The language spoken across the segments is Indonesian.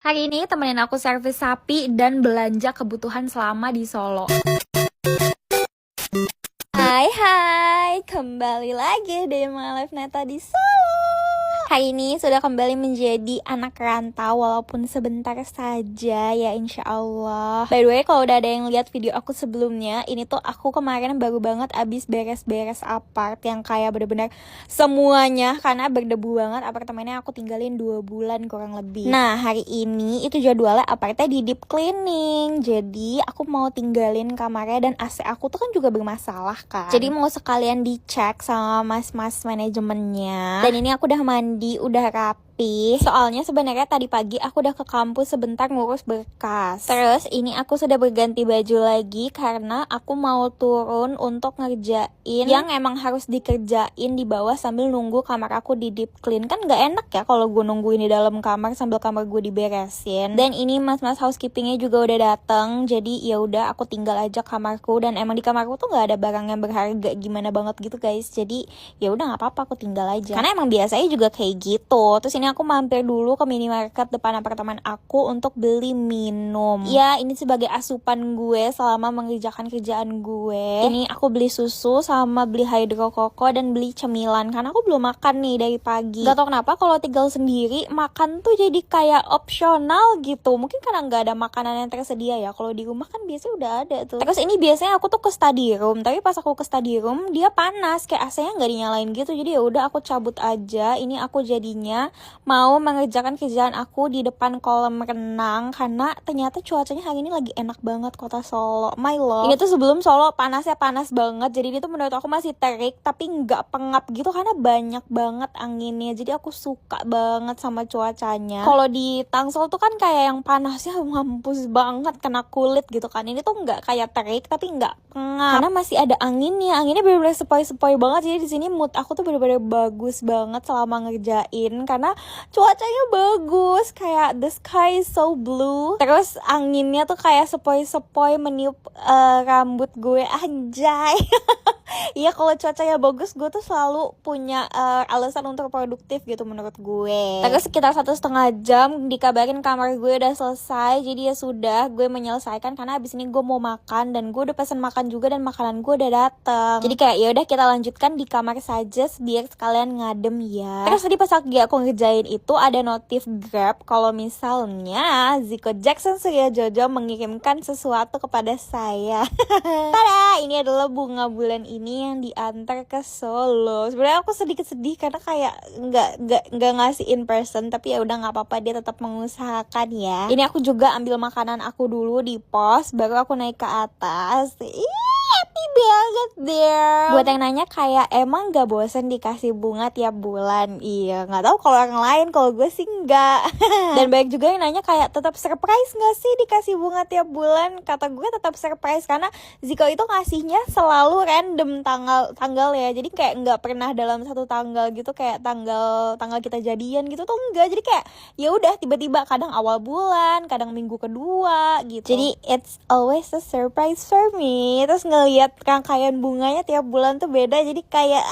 Hari ini temenin aku servis sapi dan belanja kebutuhan selama di Solo. Hai, kembali lagi di My Life Neta di Solo. Hari ini sudah kembali menjadi anak rantau walaupun sebentar saja ya, insya Allah. By the way, kalau udah ada yang lihat video aku sebelumnya, ini tuh aku kemarin baru banget abis beres-beres apart yang kayak bener-bener semuanya, karena berdebu banget apartemennya, aku tinggalin 2 bulan kurang lebih. Nah, hari ini itu jadwalnya apartnya di deep cleaning. Jadi aku mau tinggalin kamarnya dan AC aku tuh kan juga bermasalah kan. Jadi mau sekalian dicek sama mas-mas manajemennya. Dan ini aku udah mandi, udah rapi. Soalnya sebenarnya tadi pagi aku udah ke kampus sebentar ngurus berkas. Terus ini aku sudah berganti baju lagi karena aku mau turun untuk ngerjain yang emang harus dikerjain di bawah sambil nunggu kamar aku di deep clean. Kan gak enak ya kalau gue nungguin di dalam kamar sambil kamar gue diberesin. Dan ini mas-mas housekeepingnya juga udah dateng. Jadi ya udah aku tinggal aja kamarku, dan emang di kamarku tuh gak ada barang yang berharga gimana banget gitu guys. Jadi ya udah nggak apa-apa, aku tinggal aja. Karena emang biasanya juga kayak gitu. Terus ini aku mampir dulu ke minimarket depan apartemen aku untuk beli minum. Ya ini sebagai asupan gue selama mengerjakan kerjaan gue. Ini aku beli susu sama beli hydro koko dan beli cemilan karena aku belum makan nih dari pagi. Gak tau kenapa kalau tinggal sendiri makan tuh jadi kayak opsional gitu. Mungkin karena nggak ada makanan yang tersedia ya. Kalau di rumah kan biasanya udah ada tuh. Terus ini biasanya aku tuh ke study room, tapi pas aku ke study room dia panas, kayak AC-nya nggak dinyalain gitu. Jadi ya udah aku cabut aja. Ini aku jadinya mau mengerjakan kerjaan aku di depan kolam renang karena ternyata cuacanya hari ini lagi enak banget kota Solo. My love. Ini tuh sebelum Solo panasnya panas banget. Jadi ini tuh menurut aku masih terik tapi nggak pengap gitu karena banyak banget anginnya. Jadi aku suka banget sama cuacanya. Kalau di Tangsel tuh kan kayak yang panasnya mampus banget kena kulit gitu kan. Ini tuh nggak kayak terik tapi nggak pengap karena masih ada anginnya. Anginnya bener-bener sepoi-sepoi banget. Jadi di sini mood aku tuh bener-bener bagus banget selama ngerjain karena cuacanya bagus, kayak the sky is so blue. Terus anginnya tuh kayak sepoi-sepoi meniup rambut gue, anjay. Iya, kalau cuacanya bagus gue tuh selalu punya alasan untuk produktif gitu menurut gue. Terus sekitar 1,5 jam dikabarin kamar gue udah selesai. Jadi ya sudah, gue menyelesaikan karena abis ini gue mau makan dan gue udah pesen makan juga dan makanan gue udah dateng. Jadi kayak ya udah kita lanjutkan di kamar saja biar sekalian ngadem ya. Terus tadi pas lagi aku ngerjain itu ada notif Grab kalau misalnya Zico Jackson Surya Jojo mengirimkan sesuatu kepada saya. Tada, ini adalah bunga bulan ini yang diantar ke Solo. Sebenarnya aku sedikit sedih karena kayak nggak ngasih in person, tapi ya udah nggak apa-apa, dia tetap mengusahakan ya. Ini aku juga ambil makanan aku dulu di pos, baru aku naik ke atas. Happy banget there. Buat yang nanya kayak emang gak bosen dikasih bunga tiap bulan? Iya, nggak tahu kalau orang lain, kalau gue sih enggak. Dan banyak juga yang nanya kayak tetap surprise nggak sih dikasih bunga tiap bulan? Kata gue tetap surprise karena Ziko itu ngasihnya selalu random tanggal ya. Jadi kayak nggak pernah dalam satu tanggal gitu, kayak tanggal kita jadian gitu tuh enggak. Jadi kayak ya udah tiba-tiba, kadang awal bulan, kadang minggu kedua gitu. Jadi it's always a surprise for me. Terus ngelihat rangkaian bunganya tiap bulan tuh beda, jadi kayak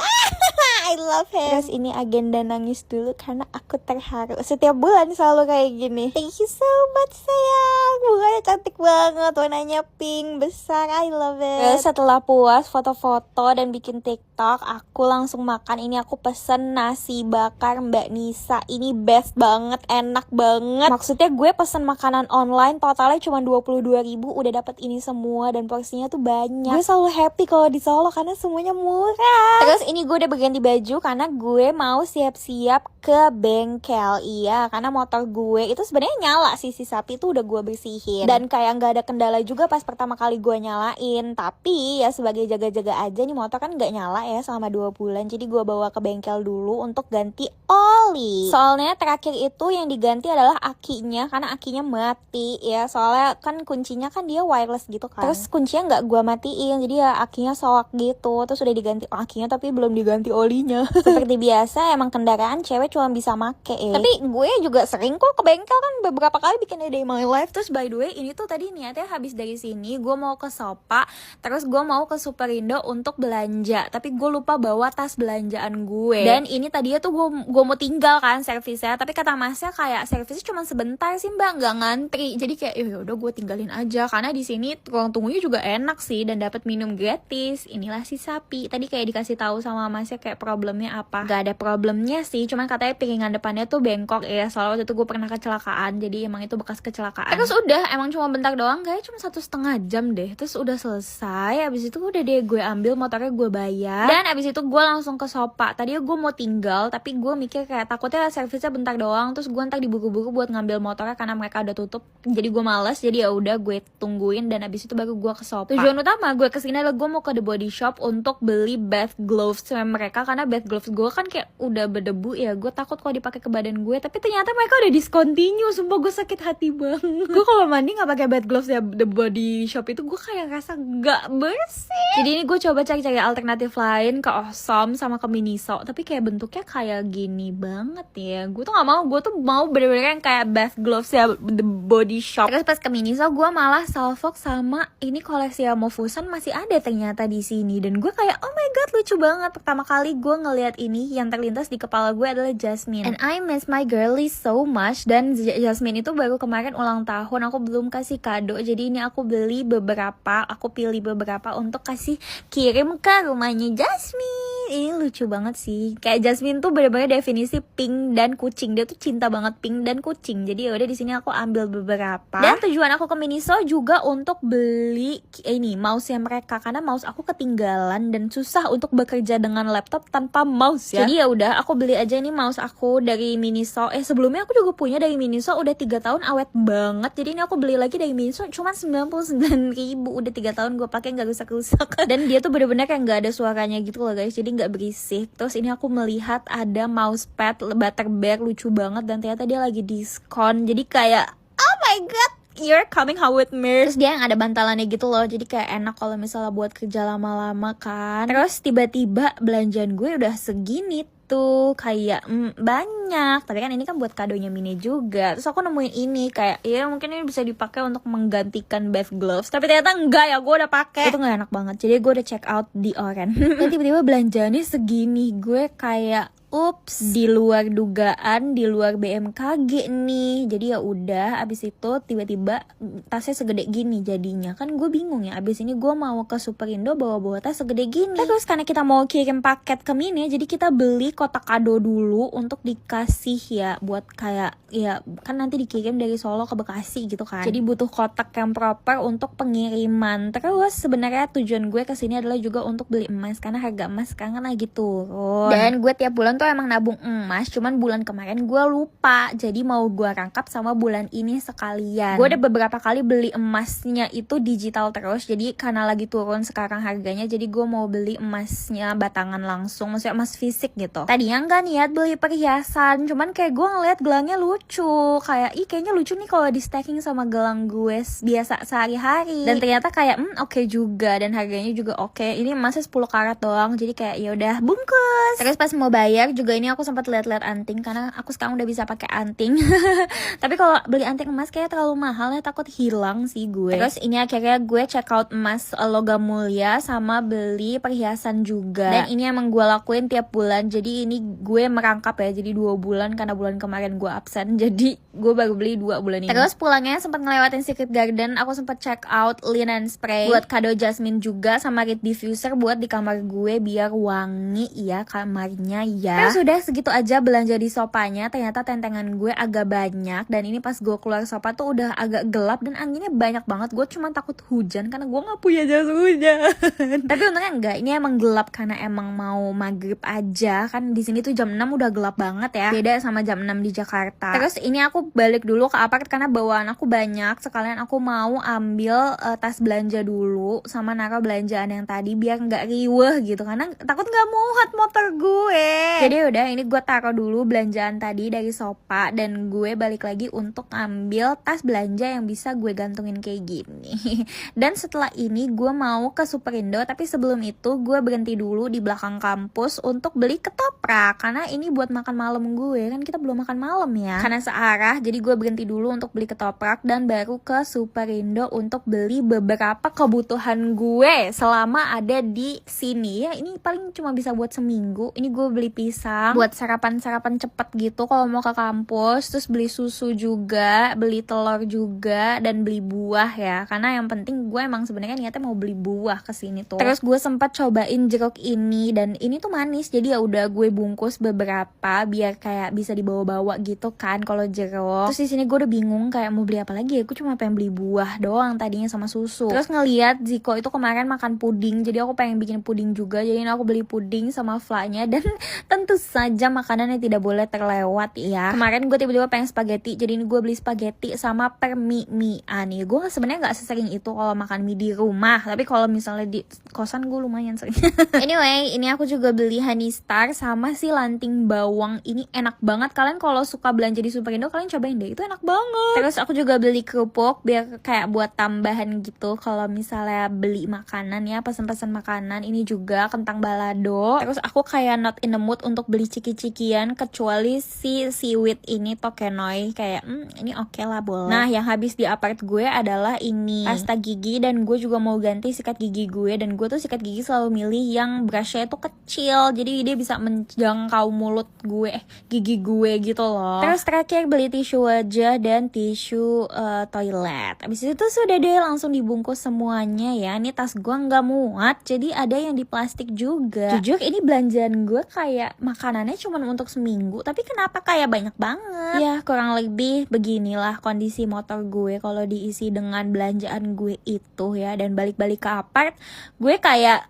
I love him. Terus ini agenda nangis dulu karena aku terharu. Setiap bulan selalu kayak gini. Thank you so much sayang. Bunganya cantik banget, warnanya pink besar. I love it. Terus setelah puas foto-foto dan bikin TikTok, aku langsung makan. Ini aku pesen nasi bakar Mbak Nisa. Ini best banget, enak banget. Maksudnya gue pesen makanan online totalnya cuma 22.000 udah dapat ini semua dan porsinya tuh banyak. Gue selalu happy kalau di Solo karena semuanya murah. Terus ini gue udah berganti baju karena gue mau siap-siap ke bengkel. Iya, karena motor gue itu sebenarnya nyala, sisi sapi itu udah gue bersihin dan kayak nggak ada kendala juga pas pertama kali gue nyalain. Tapi ya sebagai jaga-jaga aja, nih motor kan nggak nyala ya selama 2 bulan. Jadi gue bawa ke bengkel dulu untuk ganti oli. Soalnya terakhir itu yang diganti adalah akinya karena akinya mati ya. Soalnya kan kuncinya kan dia wireless gitu kan. Terus kuncinya nggak gue matiin, jadi ya akinya soak gitu. Terus udah diganti akinya tapi belum diganti olinya. punya. Seperti biasa emang kendaraan cewek cuma bisa make Tapi gue juga sering kok ke bengkel kan beberapa kali bikin a day my life. Terus by the way ini tuh tadi niatnya habis dari sini gue mau ke Sopa, terus gue mau ke Superindo untuk belanja, tapi gue lupa bawa tas belanjaan gue. Dan ini tadinya tuh gue mau tinggal kan servisnya, tapi kata masnya kayak servisnya cuma sebentar sih mbak, nggak ngantri. Jadi kayak ya udah gue tinggalin aja, karena di sini ruang tunggunya juga enak sih dan dapat minum gratis. Inilah si sapi. Tadi kayak dikasih tahu sama masnya kayak problemnya apa. Gak ada problemnya sih, cuman katanya piringan depannya tuh bengkok ya. Soalnya waktu itu gue pernah kecelakaan, jadi emang itu bekas kecelakaan. Terus udah emang cuma bentar doang, kayak cuma 1,5 jam deh. Terus udah selesai. Abis itu udah deh gue ambil motornya, gue bayar. Dan abis itu gue langsung ke Sopa. Tadinya gue mau tinggal, tapi gue mikir kayak takutnya servisnya bentar doang. Terus gue ntar diburu-buru buat ngambil motornya karena mereka udah tutup. Jadi gue males. Jadi ya udah gue tungguin dan abis itu baru gue ke Sopa. Tujuan utama gue kesini adalah gue mau ke The Body Shop untuk beli bath gloves sama mereka, karena bath gloves gue kan kayak udah berdebu ya. Gue takut kalau dipakai ke badan gue, tapi ternyata mereka udah discontinue. Sumpah gue sakit hati banget. Gue kalau mandi nggak pakai bath gloves ya The Body Shop itu, gue kayak rasa nggak bersih. Jadi ini gue coba cari-cari alternatif lain ke Awesome sama ke Miniso, tapi kayak bentuknya kayak gini banget ya. Gue tuh nggak mau, gue tuh mau bener-bener yang kayak bath gloves ya The Body Shop. Terus pas ke Miniso gue malah salfok sama ini koleksi Mofusan masih ada ternyata di sini, dan gue kayak oh my god lucu banget. Pertama kali gue ngelihat ini, yang terlintas di kepala gue adalah Jasmine, and I miss my girlie so much. Dan Jasmine itu baru kemarin ulang tahun, aku belum kasih kado, jadi ini aku beli beberapa, aku pilih beberapa untuk kasih kirim ke rumahnya Jasmine. Ini lucu banget sih, kayak Jasmine tuh bener-bener definisi pink dan kucing. Dia tuh cinta banget pink dan kucing. Jadi yaudah di sini aku ambil beberapa. Dan tujuan aku ke Miniso juga untuk beli ini mouse-nya mereka, karena mouse aku ketinggalan dan susah untuk bekerja dengan laptop tanpa mouse ya. Jadi ya udah aku beli aja ini mouse aku dari Miniso. Sebelumnya aku juga punya dari Miniso udah 3 tahun, awet banget. Jadi ini aku beli lagi dari Miniso cuma 99.000. Udah 3 tahun gue pakai nggak rusak-rusak. Dan dia tuh bener-bener kayak nggak ada suaranya gitu loh guys, jadi nggak berisik. Terus ini aku melihat ada mousepad Butterbear lucu banget, dan ternyata dia lagi diskon. Jadi kayak oh my god, you're coming home with me. Terus dia yang ada bantalannya gitu loh, jadi kayak enak kalau misalnya buat kerja lama-lama kan. Terus tiba-tiba belanjaan gue udah segini tuh, kayak banyak. Tapi kan ini kan buat kadonya Mine juga. Terus aku nemuin ini kayak ya mungkin ini bisa dipakai untuk menggantikan bath gloves, tapi ternyata enggak ya, gue udah pakai. Itu nggak enak banget, jadi gue udah check out di Oren. Dan tiba-tiba belanjaannya segini, gue kayak ups, di luar dugaan, di luar BMKG nih. Jadi ya udah, abis itu tiba-tiba tasnya segede gini jadinya. Kan gue bingung ya, abis ini gue mau ke Superindo bawa-bawa tas segede gini. Terus karena kita mau kirim paket ke Mine, jadi kita beli kotak kado dulu untuk dikasih ya, buat kayak ya kan nanti dikirim dari Solo ke Bekasi gitu kan. Jadi butuh kotak yang proper untuk pengiriman. Terus sebenarnya tujuan gue kesini adalah juga untuk beli emas, karena harga emas sekarang kan lagi turun. Dan gue tiap bulan tuh emang nabung emas, cuman bulan kemarin gue lupa, jadi mau gue rangkap sama bulan ini sekalian. Gue udah beberapa kali beli emasnya itu digital terus, jadi karena lagi turun sekarang harganya, jadi gue mau beli emasnya batangan langsung, maksudnya emas fisik gitu. Tadinya nggak niat beli perhiasan, cuman kayak gue ngeliat gelangnya lucu, kayak kayaknya lucu nih kalau di stacking sama gelang gue biasa sehari-hari. Dan ternyata kayak oke juga, dan harganya juga oke. Ini emasnya 10 karat doang, jadi kayak ya udah bungkus. Terus pas mau bayar juga ini aku sempat lihat-lihat anting, karena aku sekarang udah bisa pakai anting. Tapi kalau beli anting emas kayak terlalu mahal ya, takut hilang sih gue. Terus ini akhirnya gue check out emas logam mulia sama beli perhiasan juga. Dan ini emang gue lakuin tiap bulan, jadi ini gue merangkap ya, jadi 2 bulan karena bulan kemarin gue absen, jadi gue baru beli 2 bulan ini. Terus pulangnya sempat ngelewatin Secret Garden, aku sempat check out linen spray buat kado Jasmine juga, sama reed diffuser buat di kamar gue biar wangi ya kamarnya ya. Terus sudah segitu aja belanja di Sopanya. Ternyata tentengan gue agak banyak, dan ini pas gue keluar Sopa tuh udah agak gelap dan anginnya banyak banget. Gue cuma takut hujan karena gue nggak punya jas hujan. Tapi untungnya enggak, ini emang gelap karena emang mau maghrib aja. Kan di sini tuh jam 6 udah gelap banget ya, beda sama jam 6 di Jakarta. Terus ini aku balik dulu ke apart karena bawaan aku banyak. Sekalian aku mau ambil tas belanja dulu sama naruh belanjaan yang tadi biar nggak riweh gitu, karena takut nggak muat motor gue. Jadi udah, ini gue taruh dulu belanjaan tadi dari Sopa, dan gue balik lagi untuk ambil tas belanja yang bisa gue gantungin kayak gini. Dan setelah ini gue mau ke Superindo, tapi sebelum itu gue berhenti dulu di belakang kampus untuk beli ketoprak, karena ini buat makan malam gue, kan kita belum makan malam ya, karena searah. Jadi gue berhenti dulu untuk beli ketoprak dan baru ke Superindo untuk beli beberapa kebutuhan gue selama ada di sini ya. Ini paling cuma bisa buat seminggu. Ini gue beli pisang buat sarapan-sarapan cepet gitu kalau mau ke kampus, terus beli susu juga, beli telur juga, dan beli buah ya, karena yang penting gue emang sebenarnya niatnya mau beli buah kesini tuh. Terus gue sempat cobain jeruk ini, dan ini tuh manis, jadi ya udah gue bungkus beberapa biar kayak bisa dibawa-bawa gitu kan kalau jeruk. Terus di sini gue udah bingung kayak mau beli apa lagi ya, gue cuma pengen beli buah doang tadinya sama susu. Terus ngeliat Ziko itu kemarin makan puding, jadi aku pengen bikin puding juga, jadi aku beli puding sama flanya, dan tentu saja makanannya tidak boleh terlewat ya. Kemarin gue tiba-tiba pengen spaghetti, jadi ini gue beli spaghetti sama permi-mian nih. Gue sebenarnya nggak sesering itu kalau makan mie di rumah, tapi kalau misalnya di kosan gue lumayan sering. Anyway, ini aku juga beli honey star sama si lanting bawang. Ini enak banget, kalian kalau suka belanja di Superindo kalian cobain deh, itu enak banget. Terus aku juga beli kerupuk biar kayak buat tambahan gitu kalau misalnya beli makanan ya, pesen-pesen makanan. Ini juga kentang balado. Terus aku kayak not in the mood untuk beli ciki-cikian, kecuali si seaweed ini Tokenoy, kayak ini oke lah, boleh. Nah, yang habis di apart gue adalah ini pasta gigi, dan gue juga mau ganti sikat gigi gue, dan gue tuh sikat gigi selalu milih yang brushnya itu kecil, jadi dia bisa menjangkau mulut gue, gigi gue gitu loh. Terus terakhir beli tisu wajah dan tisu toilet. Abis itu sudah deh langsung dibungkus semuanya ya. Ini tas gue nggak muat, jadi ada yang di plastik juga. Jujur ini belanjaan gue kayak makanannya cuma untuk seminggu, tapi kenapa kayak banyak banget ya. Kurang lebih beginilah kondisi motor gue kalau diisi dengan belanjaan gue itu ya. Dan balik-balik ke apart gue kayak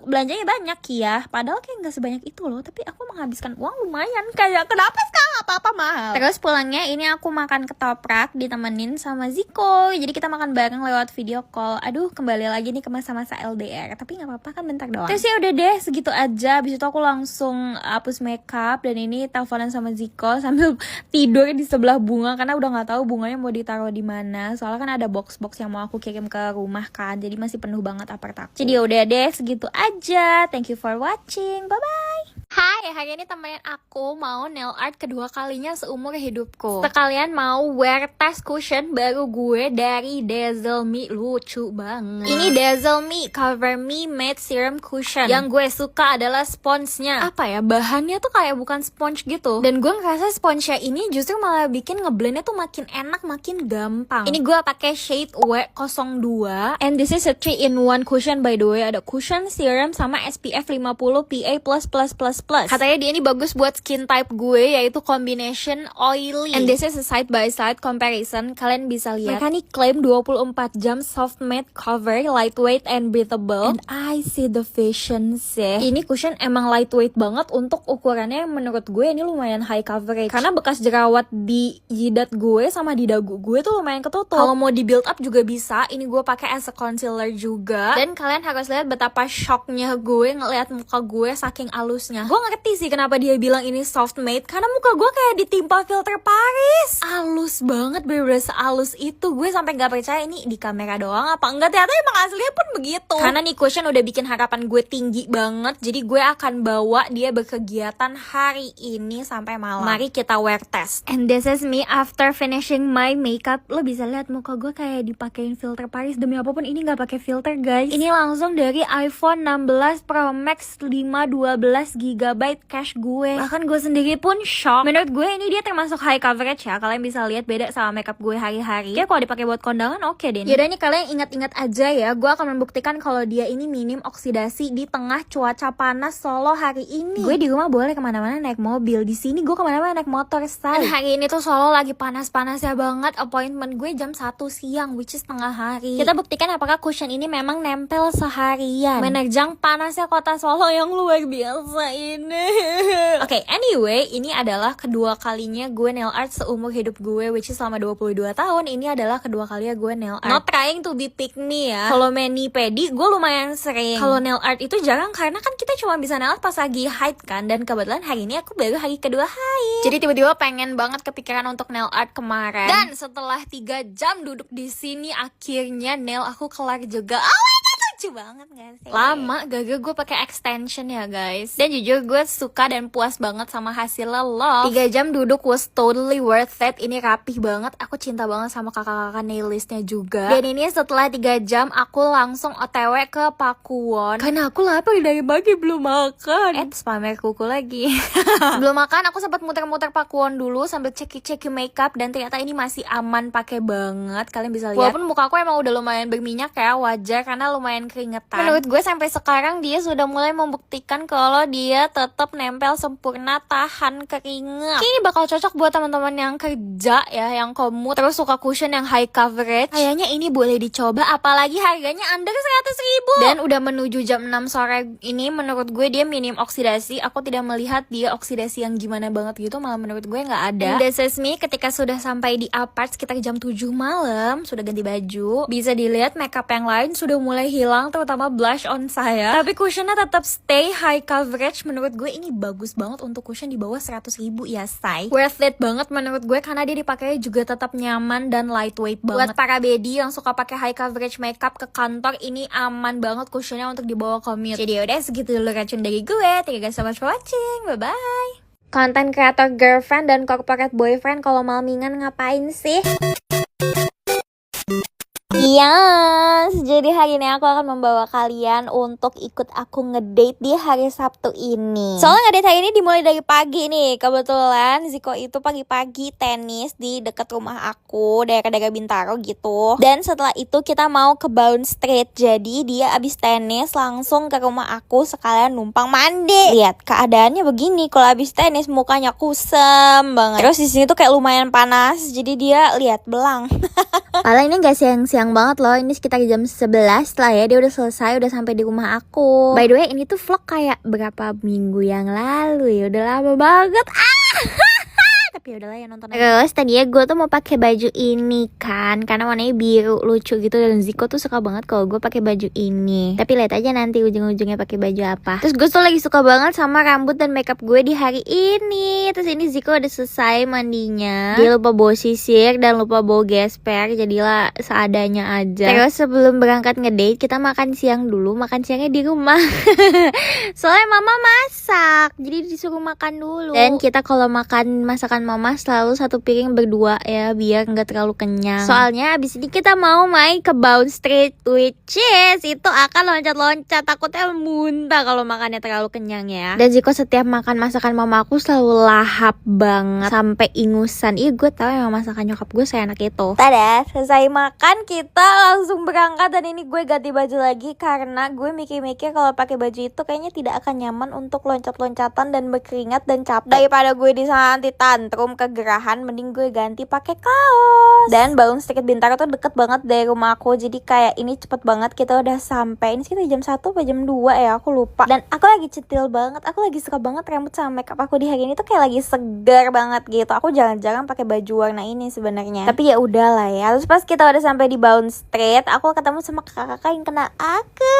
belanjanya banyak ya, padahal kayak nggak sebanyak itu loh, tapi aku menghabiskan uang lumayan. Kayak kenapa sekarang apa-apa mahal. Terus pulangnya ini aku makan ketoprak ditemenin sama Ziko, jadi kita makan bareng lewat video call. Aduh, kembali lagi nih ke masa-masa LDR, tapi nggak apa-apa kan, bentar doang. Terus ya udah deh, segitu aja. Abis itu aku langsung hapus makeup, dan ini teleponan sama Ziko sambil tidur di sebelah bunga, karena udah nggak tahu bunganya mau ditaruh di mana, soalnya kan ada box-box yang mau aku kirim ke rumah kan, jadi masih penuh banget apart aku. Jadi udah deh, segitu aja. Thank you for watching, bye bye. Hai, hari ini temenin aku mau nail art kedua kalinya seumur hidupku. Sekalian mau wear test cushion baru gue dari Dazzle Me, lucu banget. Ini Dazzle Me Cover Me Matte Serum Cushion. Yang gue suka adalah sponsnya. Apa ya, bahannya tuh kayak bukan sponge gitu. Dan gue ngerasa sponsnya ini justru malah bikin ngeblendnya tuh makin enak, makin gampang. Ini gue pakai shade W02, and this is a 3-in-1 cushion by the way. Ada cushion, serum, sama SPF 50 PA++++. Katanya dia ini bagus buat skin type gue, yaitu combination oily. And this is a side by side comparison. Kalian bisa lihat, mereka nih klaim 24 jam soft matte cover, lightweight and breathable. And I see the fashion sih. Ini cushion emang lightweight banget untuk ukurannya. Menurut gue ini lumayan high coverage, karena bekas jerawat di jidat gue sama di dagu gue tuh lumayan ketutup. Kalau mau di build up juga bisa. Ini gue pakai as a concealer juga. Dan kalian harus lihat betapa shocknya gue ngeliat muka gue saking alusnya. Gue ngerti sih kenapa dia bilang ini soft matte, karena muka gue kayak ditimpa filter Paris. Alus banget, bener-bener sealus itu. Gue sampai gak percaya ini di kamera doang apa enggak, ternyata emang aslinya pun begitu. Karena nih cushion udah bikin harapan gue tinggi banget, jadi gue akan bawa dia berkegiatan hari ini sampai malam. Mari kita wear test. And this is me after finishing my makeup. Lo bisa lihat muka gue kayak dipakein filter Paris. Demi apapun ini gak pakai filter guys. Ini langsung dari iPhone 16 Pro Max 512GB cache gue. Bahkan gue sendiri pun shock. Menurut gue ini dia termasuk high coverage ya. Kalian bisa lihat beda sama makeup gue hari-hari. Ya kalau dipakai buat kondangan oke deh. Yaudah nih, kalian ingat-ingat aja ya. Gue akan membuktikan kalau dia ini minim oksidasi di tengah cuaca panas Solo hari ini. Gue di rumah boleh kemana-mana naik mobil. Di sini gue kemana-mana naik motor say. Dan hari ini tuh Solo lagi panas-panasnya banget. Appointment gue jam 1 siang, which is tengah hari. Kita buktikan apakah cushion ini memang nempel seharian menerjang panasnya kota Solo yang luar biasa ini. Oke, anyway, ini adalah kedua kalinya gue nail art seumur hidup gue, which is selama 22 tahun. Ini adalah kedua kalinya gue nail art. Not trying to be pick me ya. Kalau mani pedi gue lumayan sering. Kalau nail art itu jarang karena kan kita cuma bisa nail art pas lagi haid kan. Dan kebetulan hari ini aku baru hari kedua haid. Jadi tiba-tiba pengen banget kepikiran untuk nail art kemarin. Dan setelah 3 jam duduk di sini akhirnya nail aku kelar juga. Lucu banget gak sih? Lama gagal gue pakai extension ya guys. Dan jujur gue suka dan puas banget sama hasilnya loh. 3 jam duduk was totally worth it. Ini rapih banget. Aku cinta banget sama kakak-kakak nailistnya juga. Dan ini setelah 3 jam aku langsung OTW ke Pakuwon karena aku lapar dari pagi belum makan. Pamer kuku lagi. Belum makan, aku sempat muter-muter Pakuwon dulu sambil ceki-ceki makeup. Dan ternyata ini masih aman pakai banget. Kalian bisa lihat. Walaupun muka aku emang udah lumayan berminyak ya, wajar karena lumayan keringetan. Menurut gue sampai sekarang dia sudah mulai membuktikan kalau dia tetap nempel sempurna, tahan keringat. Ini bakal cocok buat teman-teman yang kerja ya, yang komut, terus suka cushion yang high coverage. Kayaknya ini boleh dicoba, apalagi harganya under 100.000. Dan udah menuju jam 6 sore ini, menurut gue dia minim oksidasi. Aku tidak melihat dia oksidasi yang gimana banget gitu, malah menurut gue nggak ada. And this is me ketika sudah sampai di apart sekitar jam 7 malam, sudah ganti baju. Bisa dilihat makeup yang lain sudah mulai hilang, terutama blush on saya. Tapi cushionnya tetap stay high coverage. Menurut gue ini bagus banget untuk cushion di bawah 100.000 ya say. Worth it banget menurut gue karena dia dipakai juga tetap nyaman dan lightweight banget. Buat para baby yang suka pakai high coverage makeup ke kantor, ini aman banget cushionnya untuk dibawa commute. Jadi udah segitu dulu racun dari gue. Thank you guys so much for watching. Bye bye. Content creator girlfriend dan corporate boyfriend kalau malmingan ngapain sih? Yes, jadi hari ini aku akan membawa kalian untuk ikut aku ngedate di hari Sabtu ini. Soalnya ngedate hari ini dimulai dari pagi nih. Kebetulan Ziko itu pagi-pagi tenis di dekat rumah aku, daerah-daerah Bintaro gitu. Dan setelah itu kita mau ke Bond Street. Jadi dia abis tenis langsung ke rumah aku sekalian numpang mandi. Lihat keadaannya begini, kalau abis tenis mukanya kusem banget. Terus di sini tuh kayak lumayan panas, jadi dia lihat belang. Padahal ini gak siang-siang banget loh. Ini sekitar jam 11 lah ya. Dia udah selesai, udah sampai di rumah aku. By the way, ini tuh vlog kayak berapa minggu yang lalu ya. Udah lama banget. Tapi udahlah ya, nonton aja. Terus tadi ya gue tuh mau pakai baju ini kan, karena warnanya biru lucu gitu, dan Ziko tuh suka banget kalau gue pakai baju ini. Tapi lihat aja nanti ujung-ujungnya pakai baju apa. Terus gue tuh lagi suka banget sama rambut dan makeup gue di hari ini. Terus ini Ziko udah selesai mandinya. Dia lupa bawa sisir dan lupa bawa gesper, jadilah seadanya aja. Terus sebelum berangkat ngedate kita makan siang dulu. Makan siangnya di rumah. Soalnya mama masak, jadi disuruh makan dulu. Dan kita kalau makan masakan mama selalu satu piring berdua ya, biar nggak terlalu kenyang. Soalnya abis ini kita mau main ke Bond Street, which is itu akan loncat-loncat, takutnya muntah kalau makannya terlalu kenyang ya. Dan Ziko setiap makan masakan mama aku selalu lahap banget sampai ingusan. Ih, gue tahu emang masakan nyokap gue seenak itu. Tada, selesai makan kita langsung berangkat. Dan ini gue ganti baju lagi karena gue mikir-mikir kalau pakai baju itu kayaknya tidak akan nyaman untuk loncat-loncatan dan berkeringat dan capek. Daripada gue di sana nanti tantrum kegerahan, mending gue ganti pakai kaos. Dan Bond Street Bintaro tuh deket banget dari rumah aku, jadi kayak ini cepet banget kita udah sampai. Ini sekitar jam 1 atau jam 2 ya, aku lupa. Dan aku lagi centil banget, aku lagi suka banget rambut sama makeup aku di hari ini tuh kayak lagi segar banget gitu. Aku jarang-jarang pakai baju warna ini sebenarnya, tapi ya udahlah ya. Terus pas kita udah sampai di Bond Street, aku ketemu sama kakak-kakak yang kenal aku.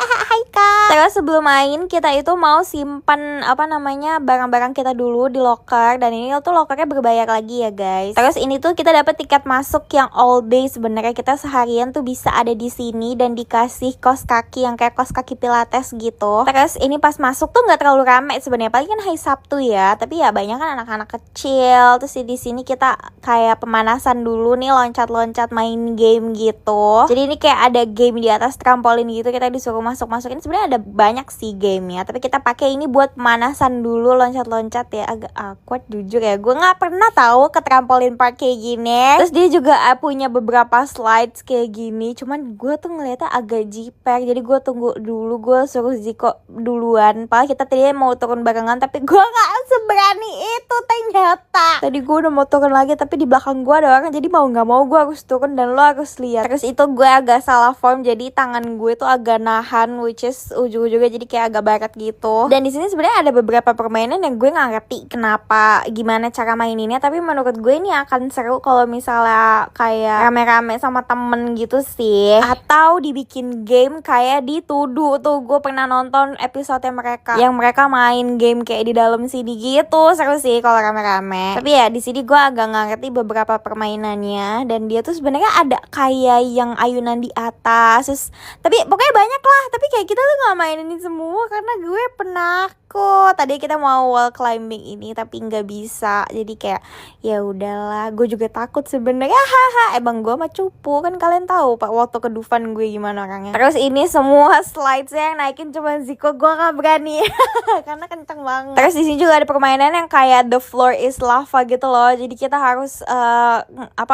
Hai kak. Terus sebelum main kita itu mau simpan barang-barang kita dulu di locker. Dan ini tuh lockernya berbayar lagi ya guys. Terus ini tuh kita dapat tiket masuk yang all day. Sebenarnya kita seharian tuh bisa ada di sini dan dikasih kaos kaki yang kayak kaos kaki pilates gitu. Terus ini pas masuk tuh nggak terlalu rame sebenarnya, paling kan hari Sabtu ya. Tapi ya banyak kan anak-anak kecil. Terus di sini kita kayak pemanasan dulu nih, loncat-loncat main game gitu. Jadi ini kayak ada game di atas trampolin gitu, kita disuruh masuk-masukin. Sebenarnya ada banyak sih game ya, tapi kita pakai ini buat pemanasan dulu, loncat-loncat ya. Agak awkward jujur ya ya. Gue nggak pernah tahu ke trampolin park kayak gini. Terus dia juga punya beberapa slides kayak gini. Cuman gue tuh ngeliatnya agak jiper. Jadi gue tunggu dulu, gue suruh Ziko duluan. Padahal kita tadi mau turun barengan, tapi gue nggak seberani itu ternyata. Tadi gue udah mau turun lagi, tapi di belakang gue ada orang. Jadi mau nggak mau gue harus turun dan lo harus lihat. Terus itu gue agak salah form. Jadi tangan gue tuh agak nahan, which is ujung-ujungnya jadi kayak agak barat gitu. Dan di sini sebenarnya ada beberapa permainan yang gue nggak ngerti kenapa, gimana cara maininnya. Tapi menurut gue ini akan seru kalau misalnya kayak rame-rame sama temen gitu sih. Atau dibikin game kayak di Tudu tuh. Gue pernah nonton episode mereka yang mereka main game kayak di dalam CD gitu. Seru sih kalau rame-rame. Tapi ya di sini gue agak nggak ngerti beberapa permainannya. Dan dia tuh sebenarnya ada kayak yang ayunan di atas. Terus, tapi pokoknya banyak lah. Tapi kayak kita tuh nggak mainin ini semua karena gue penakut. Tadi kita mau wall climbing ini tapi nggak bisa. Jadi kayak ya udahlah. Gue juga takut sebenarnya. Haha, emang gue mah cupu kan, kalian tahu pak waktu ke Dufan gue gimana orangnya. Terus ini semua slides yang naikin cuma Ziko, gue nggak berani karena kenceng banget. Terus di sini juga ada permainan yang kayak the floor is lava gitu loh. Jadi kita harus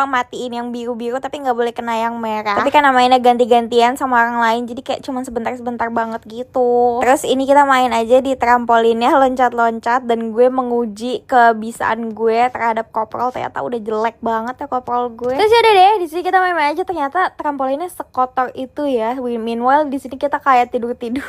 matiin yang biru-biru tapi nggak boleh kena yang merah. Tapi kan mainnya ganti-gantian sama orang lain, jadi kayak cuma sebentar-sebentar banget gitu. Terus ini kita main aja di trampolinnya, loncat-loncat, dan gue menguji kebisaan gue terhadap koprol. Ternyata udah jelek banget ya koprol gue. Terus yaudah deh, di sini kita main aja. Ternyata trampolinnya sekotor itu ya. Meanwhile di sini kita kayak tidur-tidur.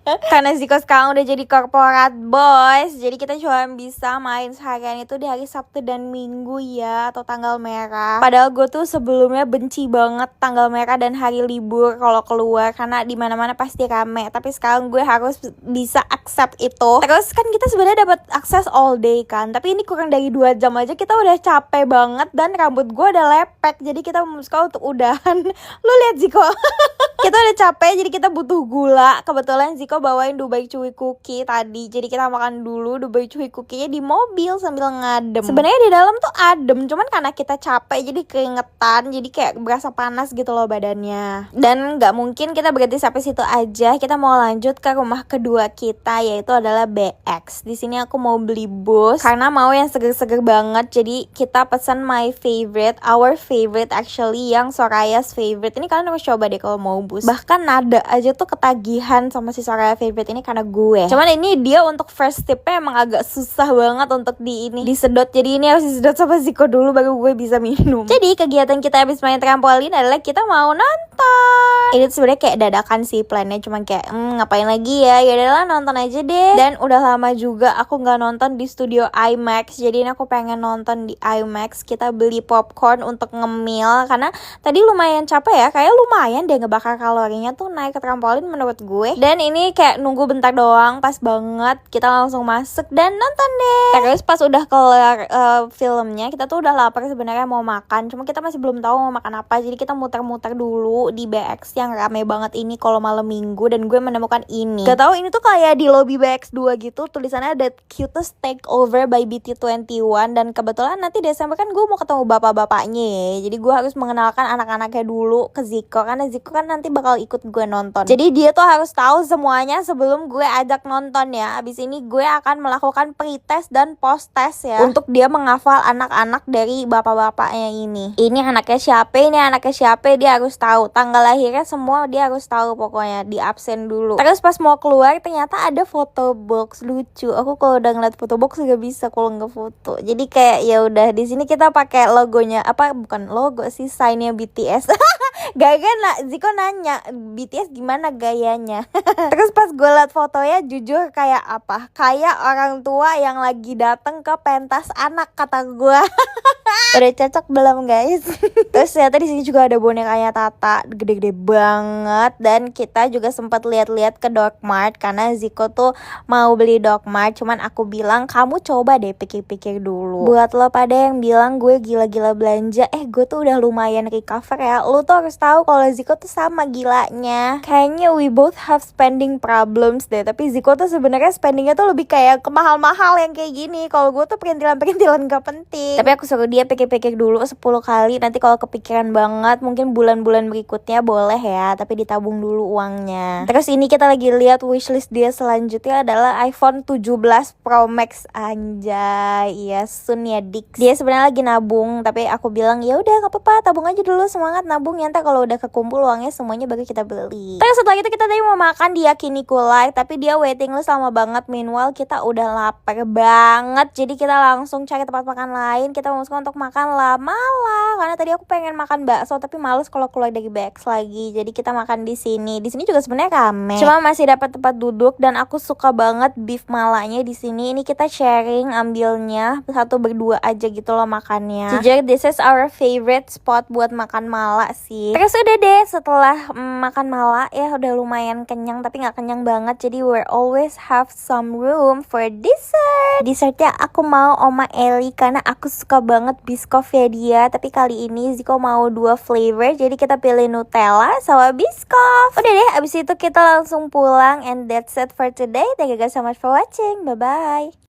Karena Ziko sekarang udah jadi korporat boys, jadi kita cuma bisa main seharian itu di hari Sabtu dan Minggu ya, atau tanggal merah. Padahal gue tuh sebelumnya benci banget tanggal merah dan hari libur kalau keluar, karena di mana-mana pasti rame. Tapi sekarang gue harus bisa accept itu. Terus kan kita sebenarnya dapat akses all day kan, tapi ini kurang dari 2 jam aja kita udah capek banget dan rambut gue udah lepek. Jadi kita memutuskan untuk udahan. Lu lihat Ziko. Kita udah capek, jadi kita butuh gula. Kebetulan Ziko bawain Dubai Chewy Cookie tadi, jadi kita makan dulu Dubai Chewy Cookie-nya di mobil sambil ngadem. Sebenarnya di dalam tuh adem, cuman karena kita capek jadi keringetan, jadi kayak berasa panas gitu loh badannya. Dan nggak mungkin kita berhenti sampai situ aja, kita mau lanjut ke rumah kedua kita, yaitu adalah BX. Di sini aku mau beli bus karena mau yang seger-seger banget, jadi kita pesan my favorite, our favorite actually, yang Soraya's favorite. Ini kalian harus coba deh kalau mau bus. Bahkan nada aja tuh ketagihan sama si Soraya favorite ini karena gue. Cuman ini dia untuk first tipnya emang agak susah banget untuk disedot. Jadi ini harus disedot sama Ziko dulu baru gue bisa minum. Jadi kegiatan kita habis main trampolin adalah kita mau nonton. Ini tuh sebenarnya kayak dadakan sih plannya, cuma kayak ngapain lagi ya? Ya udahlah nonton aja deh. Dan udah lama juga aku nggak nonton di studio IMAX. Jadi ini aku pengen nonton di IMAX. Kita beli popcorn untuk ngemil karena tadi lumayan capek ya. Kayak lumayan deh ngebakar kalorinya tuh naik ke trampolin menurut gue. Dan ini kayak nunggu bentar doang, pas banget kita langsung masuk dan nonton deh. Terus pas udah kelar filmnya, kita tuh udah lapar sebenarnya mau makan, cuma kita masih belum tahu mau makan apa. Jadi kita muter-muter dulu di BX yang rame banget ini kalau malam minggu, dan gue menemukan ini. Gak tahu ini tuh kayak di lobby BX2 gitu, tulisannya ada cutest takeover by BT21. Dan kebetulan nanti Desember kan gue mau ketemu bapak-bapaknya ya. Jadi gue harus mengenalkan anak-anaknya dulu ke Ziko, karena Ziko kan nanti bakal ikut gue nonton. Jadi dia tuh harus tahu semuanya sebelum gue ajak nonton ya. Abis ini gue akan melakukan pre-test dan post-test ya, untuk dia menghafal anak-anak dari bapak-bapaknya ini. Ini anaknya siapa, ini anaknya siapa, dia harus tahu. Tanggal lahirnya semua dia harus tahu pokoknya, di absen dulu. Terus pas mau keluar ternyata ada photo box lucu. Aku kalau udah ngeliat photo box gak bisa kalau nggak foto. Jadi kayak ya udah di sini kita pakai logonya, bukan logo sih, signnya BTS. Gak lah, Ziko nanya BTS gimana gayanya. Terus pas gue liat fotonya jujur kayak apa? Kayak orang tua yang lagi dateng ke pentas anak kata gue. Udah cocok belum guys? Terus ternyata di sini juga ada bonekanya Tata, gede-gede banget. Dan kita juga sempat lihat-lihat ke Dogmart karena Ziko tuh mau beli Dogmart. Cuman aku bilang kamu coba deh pikir-pikir dulu. Buat lo pada yang bilang gue gila-gila belanja, gue tuh udah lumayan recover ya. Lo tuh harus harus tahu kalau Ziko tuh sama gilanya. Kayaknya we both have spending problems deh. Tapi Ziko tuh sebenarnya spendingnya tuh lebih kayak ke mahal-mahal yang kayak gini. Kalau gue tuh perintilan-perintilan gak penting. Tapi aku suruh dia pikir-pikir dulu 10 kali. Nanti kalau kepikiran banget mungkin bulan-bulan berikutnya boleh ya, tapi ditabung dulu uangnya. Terus ini kita lagi lihat wishlist dia selanjutnya adalah iPhone 17 Pro Max. Anjay, iya soon ya Dix. Dia sebenarnya lagi nabung, tapi aku bilang ya udah nggak apa-apa, tabung aja dulu, semangat nabung ya, ntar kalau udah kekumpul uangnya semuanya baru kita beli. Terus setelah itu kita tadi mau makan di Yakiniku Light, tapi dia waiting list lama banget. Meanwhile kita udah lapar banget, jadi kita langsung cari tempat makan lain. Kita memutuskan untuk makan Lamala karena tadi aku pengen makan bakso tapi males kalau keluar dari Bex lagi. Jadi kita makan di sini. Di sini juga sebenarnya rame, cuma masih dapat tempat duduk dan aku suka banget beef malanya di sini. Ini kita sharing ambilnya satu berdua aja gitu loh makannya. Jujur this is our favorite spot buat makan mala sih. Terus udah deh setelah makan mala ya udah lumayan kenyang tapi nggak kenyang banget. Jadi we always have some room for dessert. Dessertnya aku mau Oma Eli karena aku suka banget biscoff ya dia. Tapi kali ini Ziko mau 2 flavor, jadi kita pilih Nutella sama biscoff. Udah deh, abis itu kita langsung pulang and that's it for today. Thank you guys so much for watching. Bye bye.